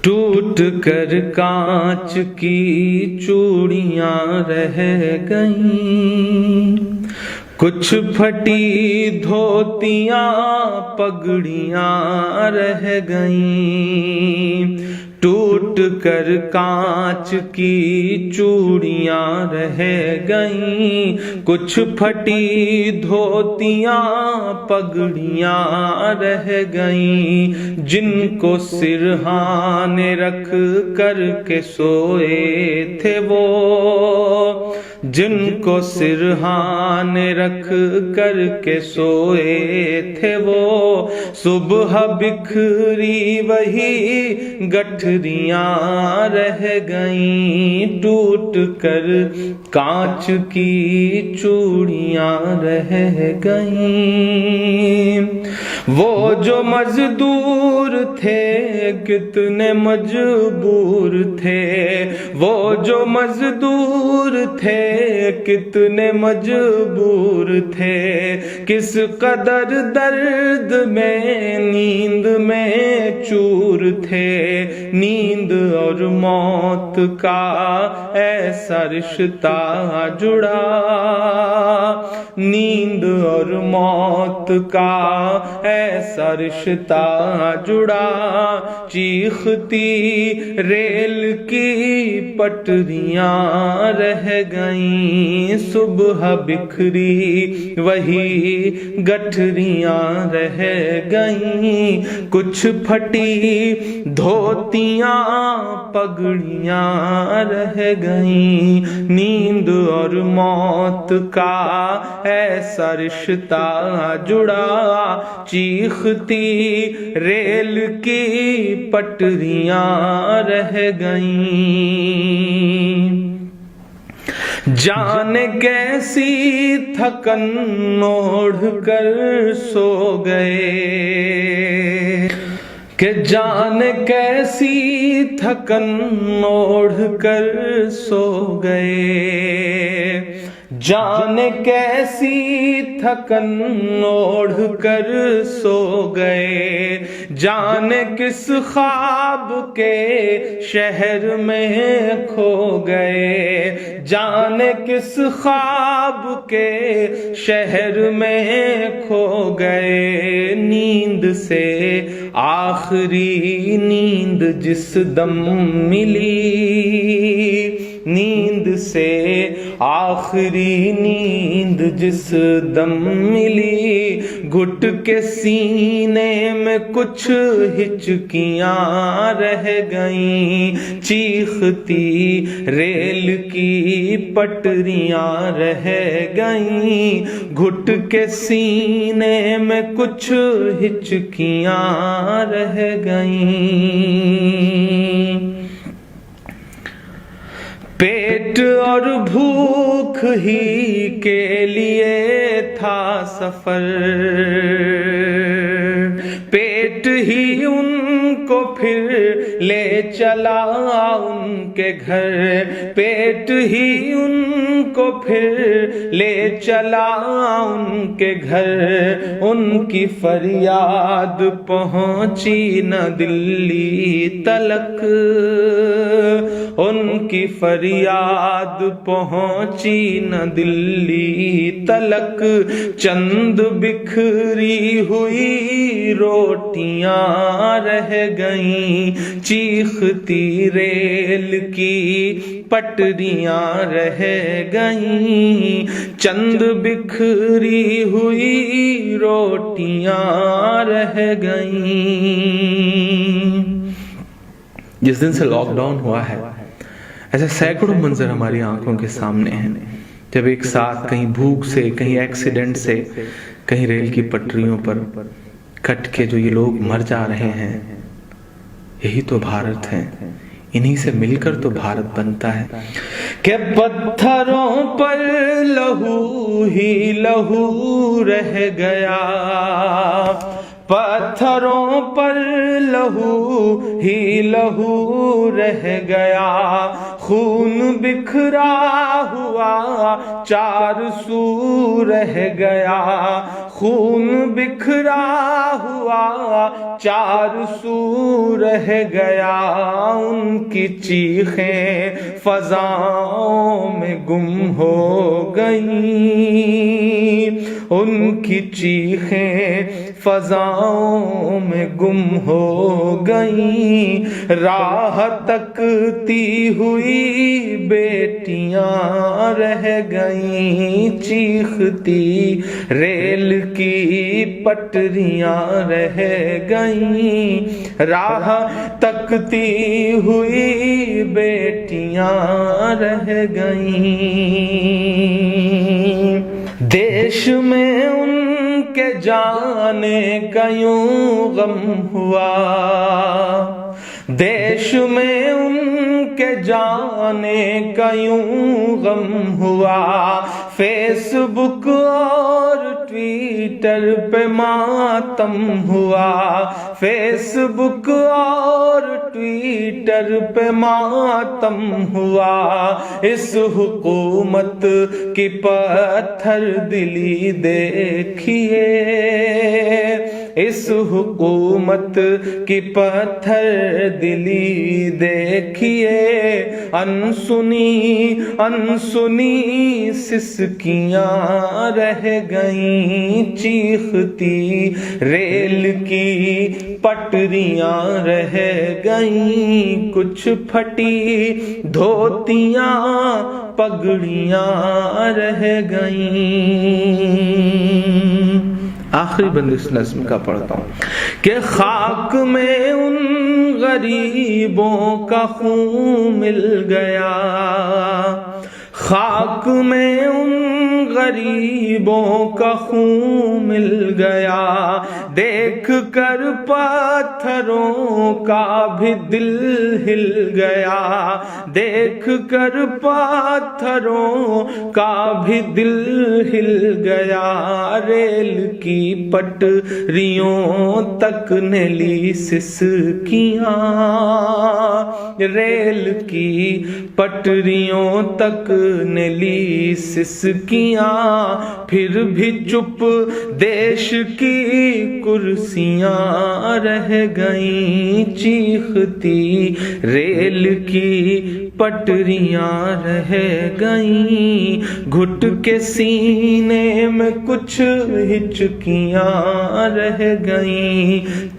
ٹوٹ کر کانچ کی چوڑیاں رہ گئیں، کچھ پھٹی دھوتیاں پگڑیاں رہ گئیں، ٹوٹ کر کانچ کی چوڑیاں رہ گئیں، کچھ پھٹی دھوتیاں پگڑیاں رہ گئیں، جن کو سرہانے رکھ کر کے سوئے تھے وہ، جن کو سرہانے رکھ کر کے سوئے تھے وہ، صبح بکھری وہی گٹھریاں رہ گئیں، ٹوٹ کر کانچ کی چوڑیاں رہ گئیں۔ وہ جو مزدور تھے کتنے مجبور تھے، وہ جو مزدور تھے کتنے مجبور تھے، کس قدر درد میں نیند میں چور تھے، نیند اور موت کا ایسا رشتہ جڑا، نیند اور موت کا ایسا رشتہ جڑا، چیختی ریل کی پٹریاں رہ گئیں، صبح بکھری وہی گٹھریاں رہ گئیں، کچھ پھٹی دھوتیاں پگڑیاں رہ گئیں، نیند اور موت کا ایسا رشتہ جڑا، چیختی ریل کی پٹریاں رہ گئیں، جانے کیسی تھکن اوڑھ کر سو گئے، کہ جانے کیسی تھکن اوڑھ کر سو گئے، جانے کیسی تھکن اوڑھ کر سو گئے، جانے کس خواب کے شہر میں کھو گئے، جانے کس خواب کے شہر میں کھو گئے، نیند سے آخری نیند جس دم ملی، نیند سے آخری نیند جس دم ملی، گھٹ کے سینے میں کچھ ہچکیاں رہ گئیں، چیختی ریل کی پٹریاں رہ گئیں، گھٹ کے سینے میں کچھ ہچکیاں رہ گئیں، پیٹ اور بھوک ہی کے لیے تھا سفر، پیٹ ہی ان کو پھر لے چلا ان کے گھر، پیٹ ہی ان کو پھر لے چلا ان کے گھر، ان کی فریاد پہنچی نہ دلی تلک، ان کی فریاد پہنچی نہ دلی تلک، چند بکھری ہوئی روٹیاں رہ گئیں، چیختی ریل کی پٹریاں رہ گئیں، چند بکھری ہوئی روٹیاں رہ گئیں۔ جس دن سے لاک ڈاؤن ہوا ہے ایسے سینکڑوں منظر ہماری آنکھوں کے سامنے ہیں، جب ایک ساتھ کہیں بھوک سے، کہیں ایکسیڈنٹ سے، کہیں ریل کی پٹریوں پر کٹ کے جو یہ لوگ مر جا رہے ہیں، یہی تو بھارت ہے، انہی سے مل کر تو بھارت بنتا ہے۔ کہ پتھروں پر لہو ہی لہو رہ گیا، پتھروں پر لہو ہی لہو رہ گیا، خون بکھرا ہوا چار سو رہ گیا، خون بکھرا ہوا چار سو رہ گیا، ان کی چیخیں فضاؤں میں گم ہو گئیں، ان کی چیخیں فضاؤں میں گم ہو گئیں، راہ تکتی ہوئی بیٹیاں رہ گئیں، چیختی ریل کی پٹریاں رہ گئیں، راہ تکتی ہوئی بیٹیاں رہ گئیں، دیش میں ان کے جانے کا یوں غم ہوا، دیش میں ان کے جانے کا یوں غم ہوا، فیس بک اور ٹویٹر پہ ماتم ہوا، فیس بک اور ٹویٹر پہ ماتم ہوا، اس حکومت کی پتھر دلی دیکھیے، اس حکومت کی پتھر دلی دیکھیے، انسنی انسنی سسکیاں رہ گئیں، چیختی ریل کی پٹریاں رہ گئیں، کچھ پھٹی دھوتیاں پگڑیاں رہ گئیں۔ آخری بند اس نظم کا پڑھتا ہوں کہ خاک میں ان غریبوں کا خون مل گیا، خاک میں ان غریبوں کا خون مل گیا، دیکھ کر پتھروں کا بھی دل ہل گیا، دیکھ کر پتھروں کا بھی دل ہل گیا، ریل کی پٹریوں تک نے لی سسکیاں، ریل کی پٹریوں تک نے لی سسکیاں، پھر بھی چپ دیش کی کرسیاں رہ گئیں، چیختی ریل کی پٹریاں رہ گئیں، گھٹ کے سینے میں کچھ ہچکیاں رہ گئیں۔